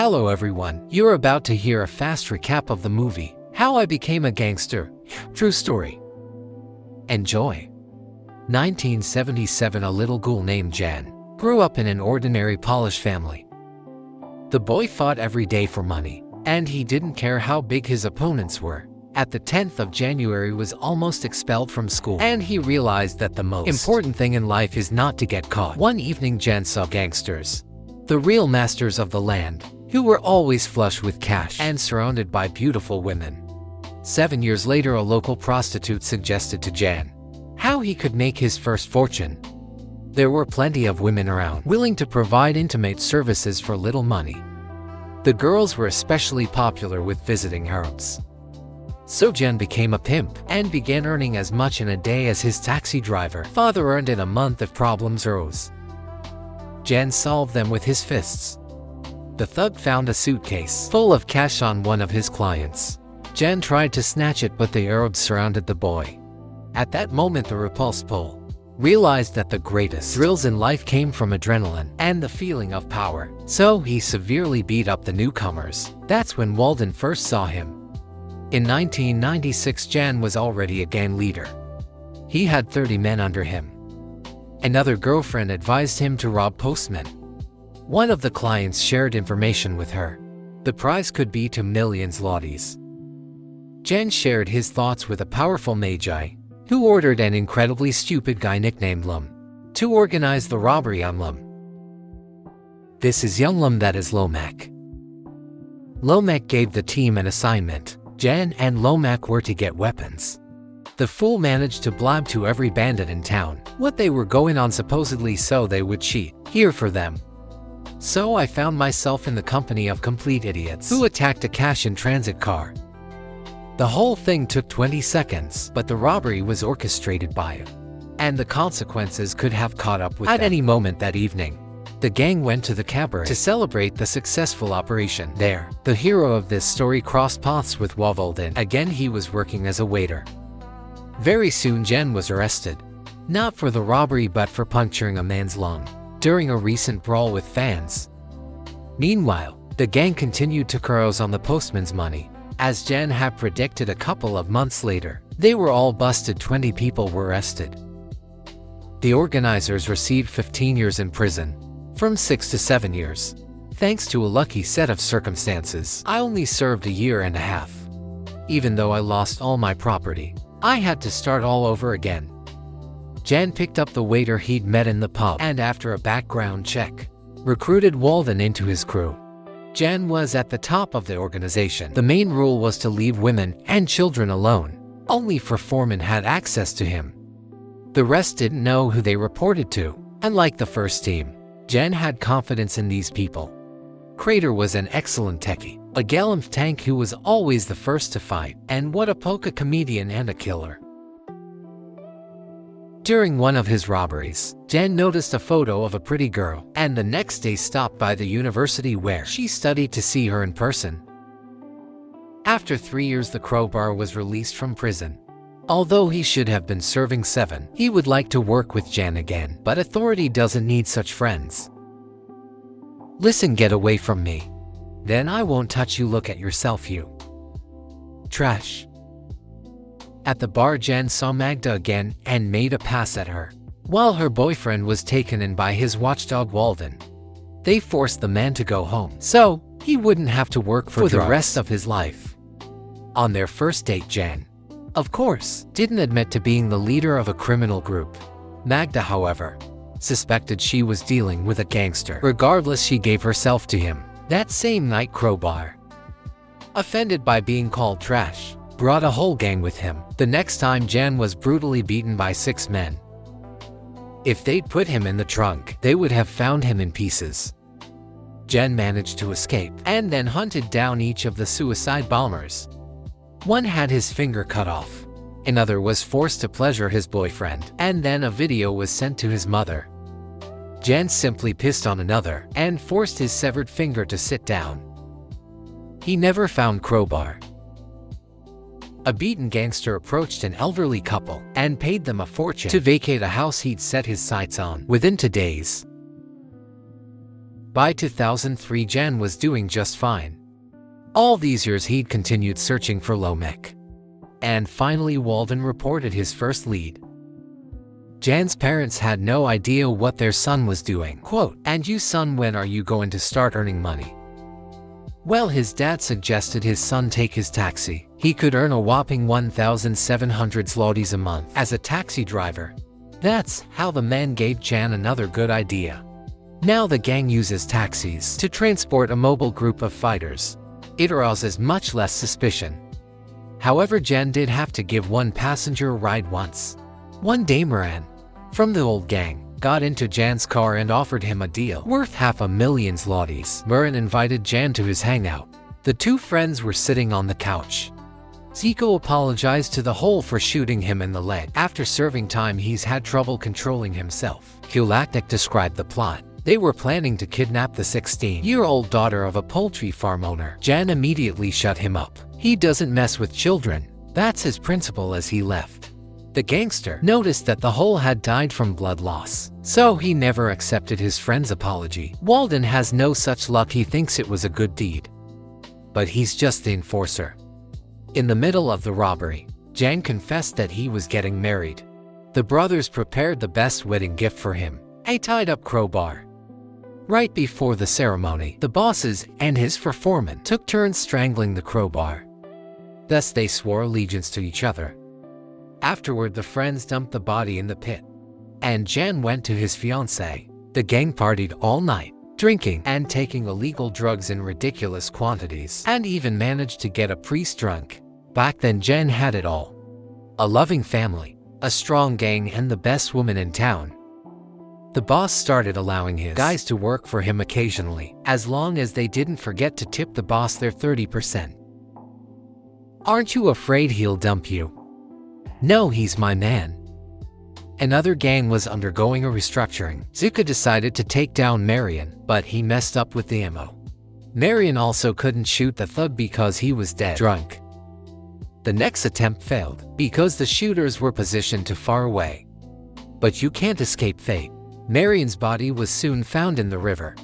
Hello everyone, you're about to hear a fast recap of the movie, How I Became a Gangster. True story. Enjoy. 1977. A little ghoul named Jan grew up in an ordinary Polish family. The boy fought every day for money, and he didn't care how big his opponents were. At the 10th of January was almost expelled from school, and he realized that the most important thing in life is not to get caught. One evening Jan saw gangsters, the real masters of the land, who were always flush with cash and surrounded by beautiful women. 7 years later, a local prostitute suggested to Jan how he could make his first fortune. There were plenty of women around, willing to provide intimate services for little money. The girls were especially popular with visiting harems. So Jan became a pimp and began earning as much in a day as his taxi driver father earned in a month if problems arose. Jan solved them with his fists. The thug found a suitcase full of cash on one of his clients. Jan tried to snatch it, but the Arabs surrounded the boy. At that moment, the repulsed Pole realized that the greatest thrills in life came from adrenaline and the feeling of power. So he severely beat up the newcomers. That's when Walden first saw him. In 1996, Jan was already a gang leader. He had 30 men under him. Another girlfriend advised him to rob postmen. One of the clients shared information with her. The prize could be to millions zlotys. Jan shared his thoughts with a powerful magi, who ordered an incredibly stupid guy nicknamed Lum to organize the robbery on Lum. This is young Lum, that is Lomac. Lomac gave the team an assignment. Jan and Lomac were to get weapons. The fool managed to blab to every bandit in town what they were going on supposedly so they would cheat here for them. So I found myself in the company of complete idiots who attacked a cash-in-transit car. The whole thing took 20 seconds, but the robbery was orchestrated by it, and the consequences could have caught up with them at any moment that evening. The gang went to the cabaret to celebrate the successful operation. There, the hero of this story crossed paths with Walden. Again, he was working as a waiter. Very soon Jan was arrested, not for the robbery but for puncturing a man's lung during a recent brawl with fans. Meanwhile, the gang continued to carouse on the postman's money. As Jan had predicted, a couple of months later, they were all busted. 20 people were arrested. The organizers received 15 years in prison, from 6 to 7 years. Thanks to a lucky set of circumstances, I only served 1.5 years. Even though I lost all my property, I had to start all over again. Jan picked up the waiter he'd met in the pub and, after a background check, recruited Walden into his crew. Jan was at the top of the organization. The main rule was to leave women and children alone. Only 4 foremen had access to him. The rest didn't know who they reported to. Unlike the first team, Jan had confidence in these people. Crater was an excellent techie, a gallant tank who was always the first to fight, and what a polka comedian and a killer. During one of his robberies, Jan noticed a photo of a pretty girl, and the next day stopped by the university where she studied to see her in person. After 3 years, the crowbar was released from prison. Although he should have been serving 7, he would like to work with Jan again, but authority doesn't need such friends. Listen, get away from me. Then I won't touch you. Look at yourself, you trash. At the bar, Jan saw Magda again and made a pass at her, while her boyfriend was taken in by his watchdog Walden. They forced the man to go home, so he wouldn't have to work for the rest of his life. On their first date, Jan, of course, didn't admit to being the leader of a criminal group. Magda, however, suspected she was dealing with a gangster. Regardless, she gave herself to him. That same night, Crowbar, offended by being called trash, brought a whole gang with him. The next time, Jan was brutally beaten by 6 men. If they'd put him in the trunk, they would have found him in pieces. Jan managed to escape and then hunted down each of the suicide bombers. One had his finger cut off. Another was forced to pleasure his boyfriend, and then a video was sent to his mother. Jan simply pissed on another and forced his severed finger to sit down. He never found Crowbar. A beaten gangster approached an elderly couple and paid them a fortune to vacate a house he'd set his sights on within 2 days. By 2003, Jan was doing just fine. All these years he'd continued searching for Lomek. And finally Walden reported his first lead. Jan's parents had no idea what their son was doing. Quote, "And you son, when are you going to start earning money?" Well, his dad suggested his son take his taxi. He could earn a whopping 1,700 zlotys a month as a taxi driver. That's how the man gave Jan another good idea. Now the gang uses taxis to transport a mobile group of fighters. It arouses much less suspicion. However, Jan did have to give one passenger a ride once. One day Moran, from the old gang, got into Jan's car and offered him a deal worth 500,000 zlotys. Moran invited Jan to his hangout. The two friends were sitting on the couch. Zico apologized to the Hole for shooting him in the leg. After serving time, he's had trouble controlling himself. Kulaknik described the plot. They were planning to kidnap the 16-year-old daughter of a poultry farm owner. Jan immediately shut him up. He doesn't mess with children. That's his principle. As he left, the gangster noticed that the Hole had died from blood loss, so he never accepted his friend's apology. Walden has no such luck. He thinks it was a good deed, but he's just the enforcer. In the middle of the robbery, Jan confessed that he was getting married. The brothers prepared the best wedding gift for him, a tied-up crowbar. Right before the ceremony, the bosses and his foreman took turns strangling the crowbar. Thus they swore allegiance to each other. Afterward, the friends dumped the body in the pit, and Jan went to his fiancée. The gang partied all night, drinking and taking illegal drugs in ridiculous quantities, and even managed to get a priest drunk. Back then, Jan had it all: a loving family, a strong gang, and the best woman in town. The boss started allowing his guys to work for him occasionally, as long as they didn't forget to tip the boss their 30%. Aren't you afraid he'll dump you? No, he's my man. Another gang was undergoing a restructuring. Zuka decided to take down Marion, but he messed up with the ammo. Marion also couldn't shoot the thug because he was dead drunk. The next attempt failed because the shooters were positioned too far away. But you can't escape fate. Marion's body was soon found in the river.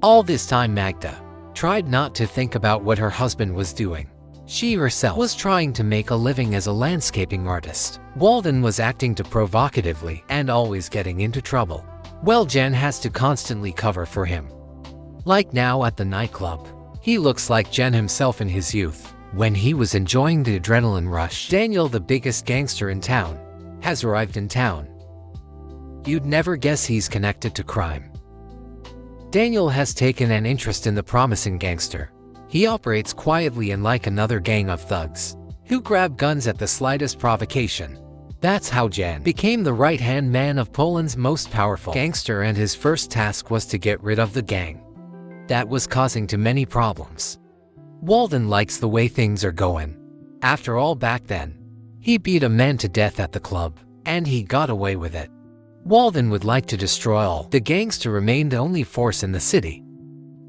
All this time, Magda tried not to think about what her husband was doing. She herself was trying to make a living as a landscaping artist. Walden was acting too provocatively and always getting into trouble. Well, Jan has to constantly cover for him. Like now at the nightclub. He looks like Jan himself in his youth, when he was enjoying the adrenaline rush. Daniel, the biggest gangster in town, has arrived in town. You'd never guess he's connected to crime. Daniel has taken an interest in the promising gangster. He operates quietly and like another gang of thugs, who grab guns at the slightest provocation. That's how Jan became the right-hand man of Poland's most powerful gangster, and his first task was to get rid of the gang that was causing too many problems. Walden likes the way things are going. After all, back then, he beat a man to death at the club, and he got away with it. Walden would like to destroy all the gangs to remain the only force in the city.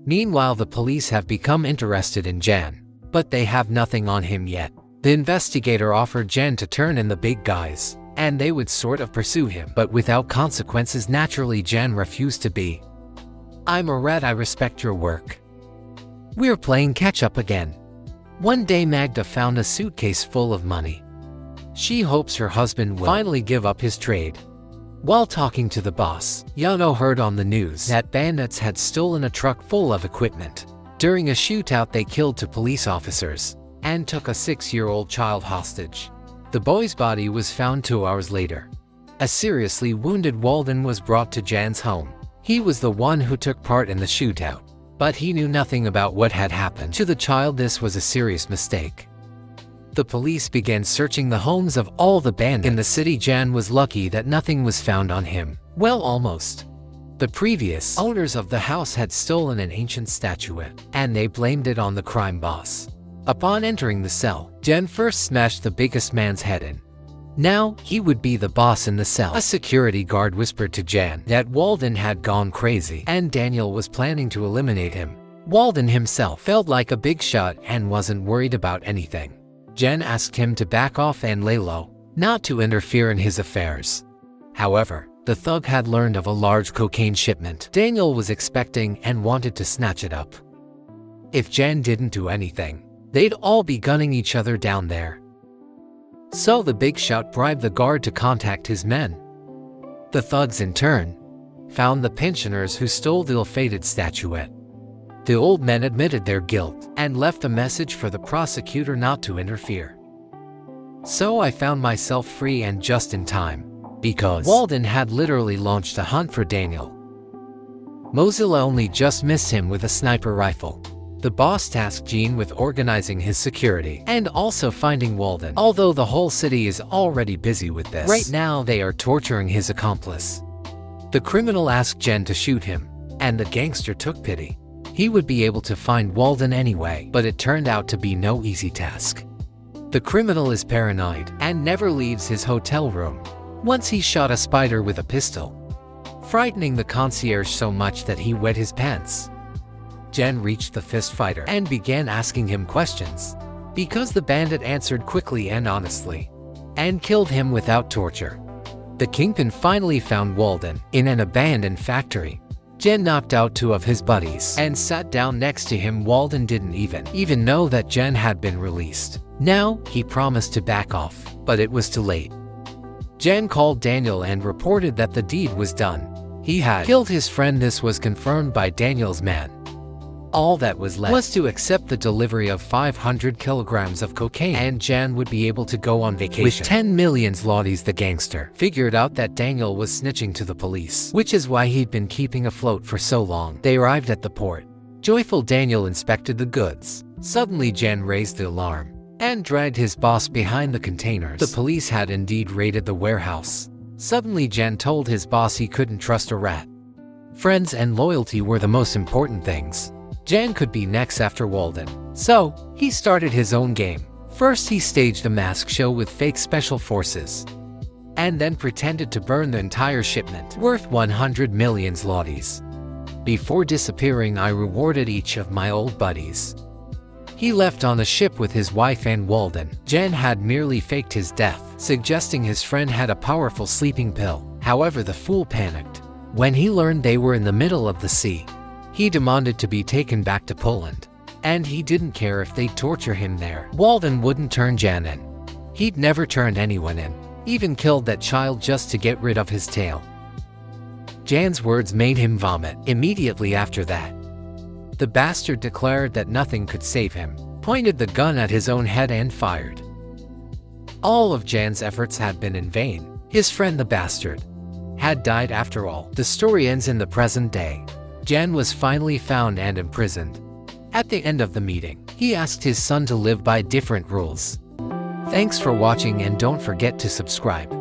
Meanwhile, the police have become interested in Jan, but they have nothing on him yet. The investigator offered Jan to turn in the big guys, and they would sort of pursue him, but without consequences. Naturally, Jan refused to be. I'm a rat, I respect your work. We're playing catch-up again. One day Magda found a suitcase full of money. She hopes her husband will finally give up his trade. While talking to the boss, Yano heard on the news that bandits had stolen a truck full of equipment. During a shootout, they killed 2 police officers and took a 6-year-old child hostage. The boy's body was found 2 hours later. A seriously wounded Walden was brought to Jan's home. He was the one who took part in the shootout, but he knew nothing about what had happened to the child. This was a serious mistake. The police began searching the homes of all the bandits in the city. Jan was lucky that nothing was found on him. Well, almost. The previous owners of the house had stolen an ancient statuette, and they blamed it on the crime boss. Upon entering the cell, Jan first smashed the biggest man's head in. Now, he would be the boss in the cell. A security guard whispered to Jan that Walden had gone crazy, and Daniel was planning to eliminate him. Walden himself felt like a big shot and wasn't worried about anything. Jan asked him to back off and lay low, not to interfere in his affairs. However, The thug had learned of a large cocaine shipment Daniel was expecting and wanted to snatch it up. If Jan didn't do anything, they'd all be gunning each other down there. So the big shot bribed the guard to contact his men. The thugs, in turn, found the pensioners who stole the ill-fated statuette. The old men admitted their guilt and left a message for the prosecutor not to interfere. So I found myself free, and just in time, because Walden had literally launched a hunt for Daniel. Mozilla only just missed him with a sniper rifle. The boss tasked Gene with organizing his security and also finding Walden, although the whole city is already busy with this. Right now they are torturing his accomplice. The criminal asked Jen to shoot him, and the gangster took pity. He would be able to find Walden anyway, but it turned out to be no easy task. The criminal is paranoid and never leaves his hotel room. Once he shot a spider with a pistol, frightening the concierge so much that he wet his pants. Jen reached the fist fighter and began asking him questions, because the bandit answered quickly and honestly, and killed him without torture. The kingpin finally found Walden in an abandoned factory. Jen knocked out 2 of his buddies and sat down next to him. Walden didn't even know that Jen had been released. Now, he promised to back off, but it was too late. Jen called Daniel and reported that the deed was done. He had killed his friend. This was confirmed by Daniel's man. All that was left was to accept the delivery of 500 kilograms of cocaine, and Jan would be able to go on vacation. With 10 million zlotys, the gangster figured out that Daniel was snitching to the police, which is why he'd been keeping afloat for so long. They arrived at the port. Joyful Daniel inspected the goods. Suddenly Jan raised the alarm and dragged his boss behind the containers. The police had indeed raided the warehouse. Suddenly Jan told his boss he couldn't trust a rat. Friends and loyalty were the most important things. Jan could be next after Walden, so he started his own game. First he staged a mask show with fake special forces, and then pretended to burn the entire shipment, worth 100 million zlotys. Before disappearing, I rewarded each of my old buddies. He left on a ship with his wife and Walden. Jan had merely faked his death, suggesting his friend had a powerful sleeping pill. However, the fool panicked when he learned they were in the middle of the sea. He demanded to be taken back to Poland, and he didn't care if they'd torture him there. Walden wouldn't turn Jan in. He'd never turned anyone in, even killed that child just to get rid of his tail. Jan's words made him vomit. Immediately after that, the bastard declared that nothing could save him, pointed the gun at his own head and fired. All of Jan's efforts had been in vain. His friend, the bastard, had died after all. The story ends in the present day. Jan was finally found and imprisoned. At the end of the meeting, he asked his son to live by different rules. Thanks for watching, and don't forget to subscribe.